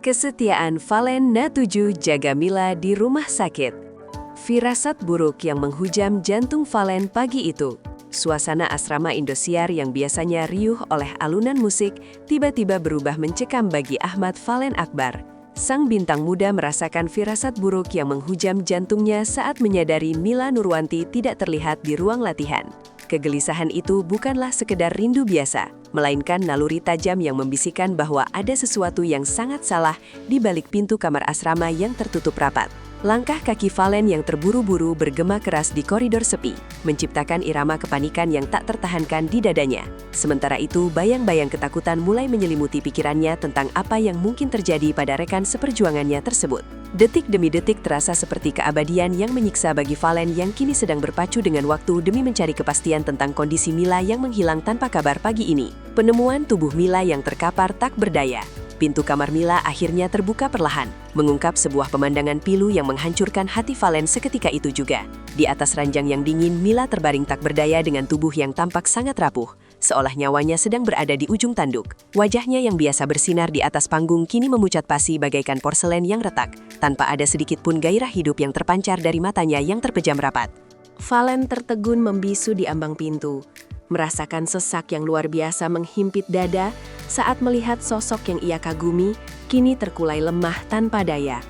Kesetiaan Valen Na7 jaga Mila di rumah sakit. Firasat buruk yang menghujam jantung Valen pagi itu. Suasana asrama Indosiar yang biasanya riuh oleh alunan musik tiba-tiba berubah mencekam bagi Ahmad Valen Akbar. Sang bintang muda merasakan firasat buruk yang menghujam jantungnya saat menyadari Mila Nurwanti tidak terlihat di ruang latihan. Kegelisahan itu bukanlah sekedar rindu biasa, melainkan naluri tajam yang membisikkan bahwa ada sesuatu yang sangat salah di balik pintu kamar asrama yang tertutup rapat. Langkah kaki Valen yang terburu-buru bergema keras di koridor sepi, menciptakan irama kepanikan yang tak tertahankan di dadanya. Sementara itu, bayang-bayang ketakutan mulai menyelimuti pikirannya tentang apa yang mungkin terjadi pada rekan seperjuangannya tersebut. Detik demi detik terasa seperti keabadian yang menyiksa bagi Valen yang kini sedang berpacu dengan waktu demi mencari kepastian tentang kondisi Mila yang menghilang tanpa kabar pagi ini. Penemuan tubuh Mila yang terkapar tak berdaya. Pintu kamar Mila akhirnya terbuka perlahan, mengungkap sebuah pemandangan pilu yang menghancurkan hati Valen seketika itu juga. Di atas ranjang yang dingin, Mila terbaring tak berdaya dengan tubuh yang tampak sangat rapuh, seolah nyawanya sedang berada di ujung tanduk. Wajahnya yang biasa bersinar di atas panggung kini memucat pasi bagaikan porselen yang retak, tanpa ada sedikit pun gairah hidup yang terpancar dari matanya yang terpejam rapat. Valen tertegun membisu di ambang pintu, merasakan sesak yang luar biasa menghimpit dada saat melihat sosok yang ia kagumi kini terkulai lemah tanpa daya.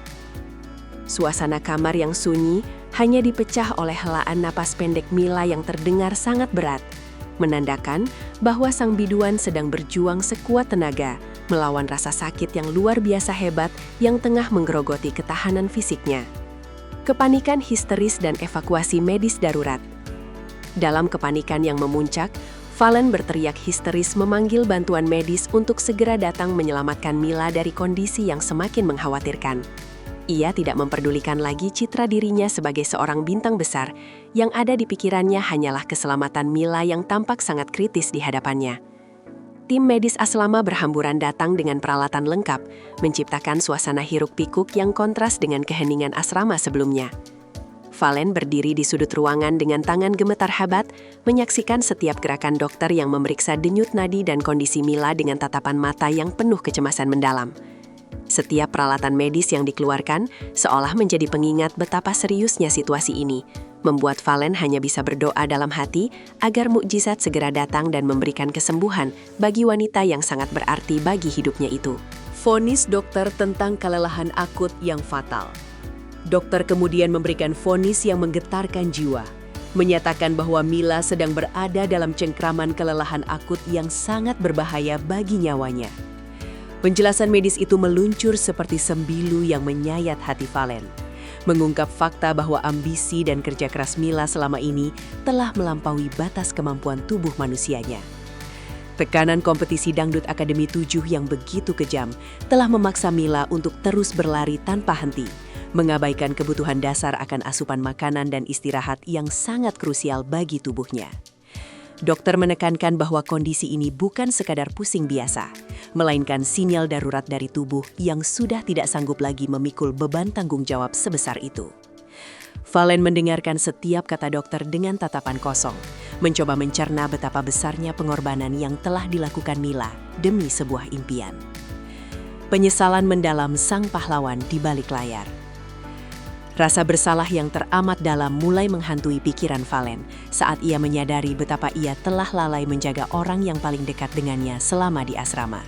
Suasana kamar yang sunyi hanya dipecah oleh helaan napas pendek Mila yang terdengar sangat berat, menandakan bahwa sang biduan sedang berjuang sekuat tenaga melawan rasa sakit yang luar biasa hebat yang tengah menggerogoti ketahanan fisiknya. Kepanikan histeris dan evakuasi medis darurat. Dalam kepanikan yang memuncak, Valen berteriak histeris memanggil bantuan medis untuk segera datang menyelamatkan Mila dari kondisi yang semakin mengkhawatirkan. Ia tidak memperdulikan lagi citra dirinya sebagai seorang bintang besar, yang ada di pikirannya hanyalah keselamatan Mila yang tampak sangat kritis di hadapannya. Tim medis asrama berhamburan datang dengan peralatan lengkap, menciptakan suasana hiruk-pikuk yang kontras dengan keheningan asrama sebelumnya. Valen berdiri di sudut ruangan dengan tangan gemetar hebat, menyaksikan setiap gerakan dokter yang memeriksa denyut nadi dan kondisi Mila dengan tatapan mata yang penuh kecemasan mendalam. Setiap peralatan medis yang dikeluarkan seolah menjadi pengingat betapa seriusnya situasi ini, membuat Valen hanya bisa berdoa dalam hati agar mukjizat segera datang dan memberikan kesembuhan bagi wanita yang sangat berarti bagi hidupnya itu. Vonis dokter tentang kelelahan akut yang fatal. Dokter kemudian memberikan vonis yang menggetarkan jiwa, menyatakan bahwa Mila sedang berada dalam cengkraman kelelahan akut yang sangat berbahaya bagi nyawanya. Penjelasan medis itu meluncur seperti sembilu yang menyayat hati Valen, mengungkap fakta bahwa ambisi dan kerja keras Mila selama ini telah melampaui batas kemampuan tubuh manusianya. Tekanan kompetisi Dangdut Akademi 7 yang begitu kejam telah memaksa Mila untuk terus berlari tanpa henti, mengabaikan kebutuhan dasar akan asupan makanan dan istirahat yang sangat krusial bagi tubuhnya. Dokter menekankan bahwa kondisi ini bukan sekadar pusing biasa, melainkan sinyal darurat dari tubuh yang sudah tidak sanggup lagi memikul beban tanggung jawab sebesar itu. Valen mendengarkan setiap kata dokter dengan tatapan kosong, mencoba mencerna betapa besarnya pengorbanan yang telah dilakukan Mila demi sebuah impian. Penyesalan mendalam sang pahlawan di balik layar. Rasa bersalah yang teramat dalam mulai menghantui pikiran Valen saat ia menyadari betapa ia telah lalai menjaga orang yang paling dekat dengannya selama di asrama.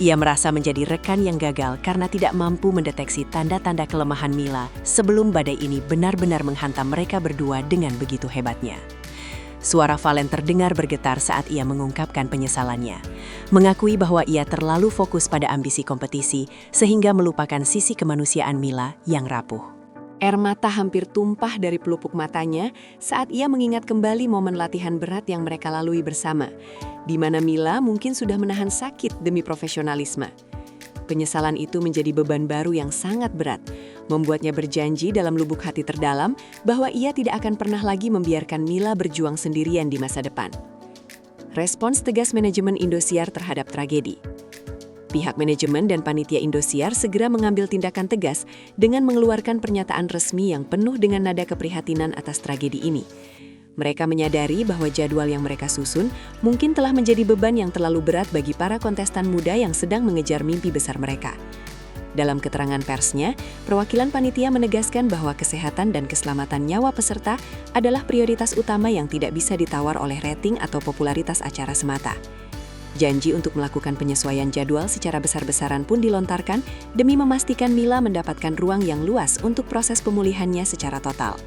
Ia merasa menjadi rekan yang gagal karena tidak mampu mendeteksi tanda-tanda kelemahan Mila sebelum badai ini benar-benar menghantam mereka berdua dengan begitu hebatnya. Suara Valen terdengar bergetar saat ia mengungkapkan penyesalannya, mengakui bahwa ia terlalu fokus pada ambisi kompetisi sehingga melupakan sisi kemanusiaan Mila yang rapuh. Air mata hampir tumpah dari pelupuk matanya saat ia mengingat kembali momen latihan berat yang mereka lalui bersama, di mana Mila mungkin sudah menahan sakit demi profesionalisme. Penyesalan itu menjadi beban baru yang sangat berat, membuatnya berjanji dalam lubuk hati terdalam bahwa ia tidak akan pernah lagi membiarkan Mila berjuang sendirian di masa depan. Respons tegas manajemen Indosiar terhadap tragedi. Pihak manajemen dan panitia Indosiar segera mengambil tindakan tegas dengan mengeluarkan pernyataan resmi yang penuh dengan nada keprihatinan atas tragedi ini. Mereka menyadari bahwa jadwal yang mereka susun mungkin telah menjadi beban yang terlalu berat bagi para kontestan muda yang sedang mengejar mimpi besar mereka. Dalam keterangan persnya, perwakilan panitia menegaskan bahwa kesehatan dan keselamatan nyawa peserta adalah prioritas utama yang tidak bisa ditawar oleh rating atau popularitas acara semata. Janji untuk melakukan penyesuaian jadwal secara besar-besaran pun dilontarkan demi memastikan Mila mendapatkan ruang yang luas untuk proses pemulihannya secara total.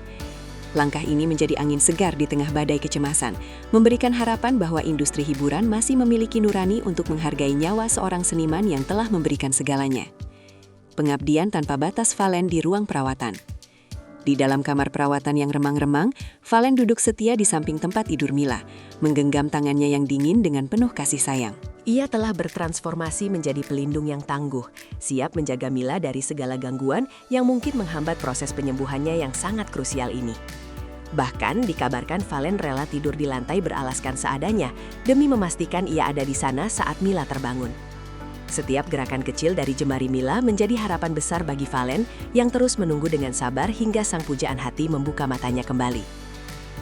Langkah ini menjadi angin segar di tengah badai kecemasan, memberikan harapan bahwa industri hiburan masih memiliki nurani untuk menghargai nyawa seorang seniman yang telah memberikan segalanya. Pengabdian tanpa batas Valen di ruang perawatan. Di dalam kamar perawatan yang remang-remang, Valen duduk setia di samping tempat tidur Mila, menggenggam tangannya yang dingin dengan penuh kasih sayang. Ia telah bertransformasi menjadi pelindung yang tangguh, siap menjaga Mila dari segala gangguan yang mungkin menghambat proses penyembuhannya yang sangat krusial ini. Bahkan dikabarkan Valen rela tidur di lantai beralaskan seadanya demi memastikan ia ada di sana saat Mila terbangun. Setiap gerakan kecil dari jemari Mila menjadi harapan besar bagi Valen yang terus menunggu dengan sabar hingga sang pujaan hati membuka matanya kembali.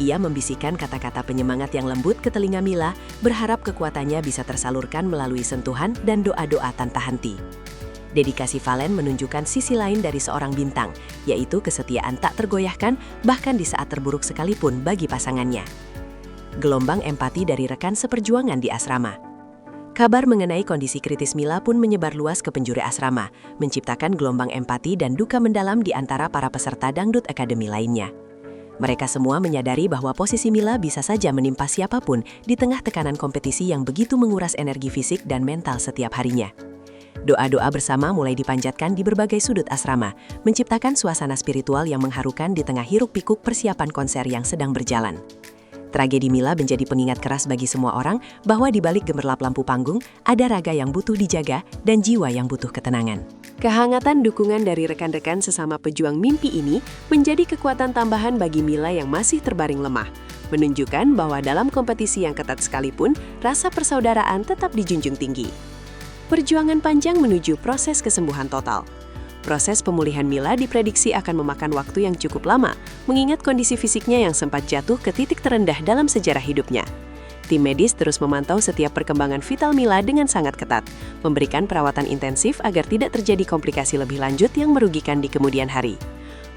Ia membisikkan kata-kata penyemangat yang lembut ke telinga Mila, berharap kekuatannya bisa tersalurkan melalui sentuhan dan doa-doa tanpa henti. Dedikasi Valen menunjukkan sisi lain dari seorang bintang, yaitu kesetiaan tak tergoyahkan bahkan di saat terburuk sekalipun bagi pasangannya. Gelombang empati dari rekan seperjuangan di asrama. Kabar mengenai kondisi kritis Mila pun menyebar luas ke penjuru asrama, menciptakan gelombang empati dan duka mendalam di antara para peserta Dangdut Academy lainnya. Mereka semua menyadari bahwa posisi Mila bisa saja menimpa siapapun di tengah tekanan kompetisi yang begitu menguras energi fisik dan mental setiap harinya. Doa-doa bersama mulai dipanjatkan di berbagai sudut asrama, menciptakan suasana spiritual yang mengharukan di tengah hiruk-pikuk persiapan konser yang sedang berjalan. Tragedi Mila menjadi pengingat keras bagi semua orang bahwa di balik gemerlap lampu panggung, ada raga yang butuh dijaga dan jiwa yang butuh ketenangan. Kehangatan dukungan dari rekan-rekan sesama pejuang mimpi ini menjadi kekuatan tambahan bagi Mila yang masih terbaring lemah, menunjukkan bahwa dalam kompetisi yang ketat sekalipun, rasa persaudaraan tetap dijunjung tinggi. Perjuangan panjang menuju proses kesembuhan total. Proses pemulihan Mila diprediksi akan memakan waktu yang cukup lama, mengingat kondisi fisiknya yang sempat jatuh ke titik terendah dalam sejarah hidupnya. Tim medis terus memantau setiap perkembangan vital Mila dengan sangat ketat, memberikan perawatan intensif agar tidak terjadi komplikasi lebih lanjut yang merugikan di kemudian hari.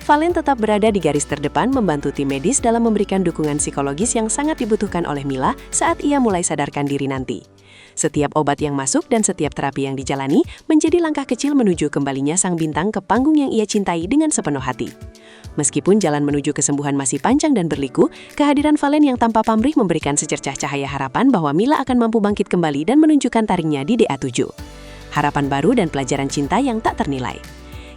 Valen tetap berada di garis terdepan membantu tim medis dalam memberikan dukungan psikologis yang sangat dibutuhkan oleh Mila saat ia mulai sadarkan diri nanti. Setiap obat yang masuk dan setiap terapi yang dijalani menjadi langkah kecil menuju kembalinya sang bintang ke panggung yang ia cintai dengan sepenuh hati. Meskipun jalan menuju kesembuhan masih panjang dan berliku, kehadiran Valen yang tanpa pamrih memberikan secercah cahaya harapan bahwa Mila akan mampu bangkit kembali dan menunjukkan taringnya di DA7. Harapan baru dan pelajaran cinta yang tak ternilai.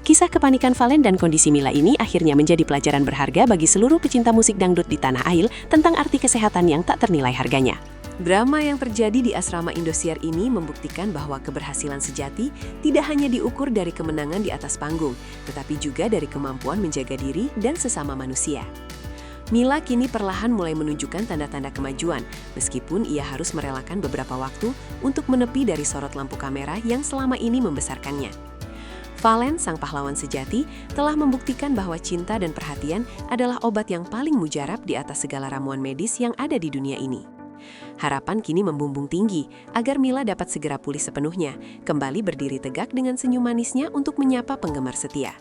Kisah kepanikan Valen dan kondisi Mila ini akhirnya menjadi pelajaran berharga bagi seluruh pecinta musik dangdut di tanah air tentang arti kesehatan yang tak ternilai harganya. Drama yang terjadi di asrama Indosiar ini membuktikan bahwa keberhasilan sejati tidak hanya diukur dari kemenangan di atas panggung, tetapi juga dari kemampuan menjaga diri dan sesama manusia. Mila kini perlahan mulai menunjukkan tanda-tanda kemajuan, meskipun ia harus merelakan beberapa waktu untuk menepi dari sorot lampu kamera yang selama ini membesarkannya. Valen, sang pahlawan sejati, telah membuktikan bahwa cinta dan perhatian adalah obat yang paling mujarab di atas segala ramuan medis yang ada di dunia ini. Harapan kini membumbung tinggi agar Mila dapat segera pulih sepenuhnya, kembali berdiri tegak dengan senyum manisnya untuk menyapa penggemar setia.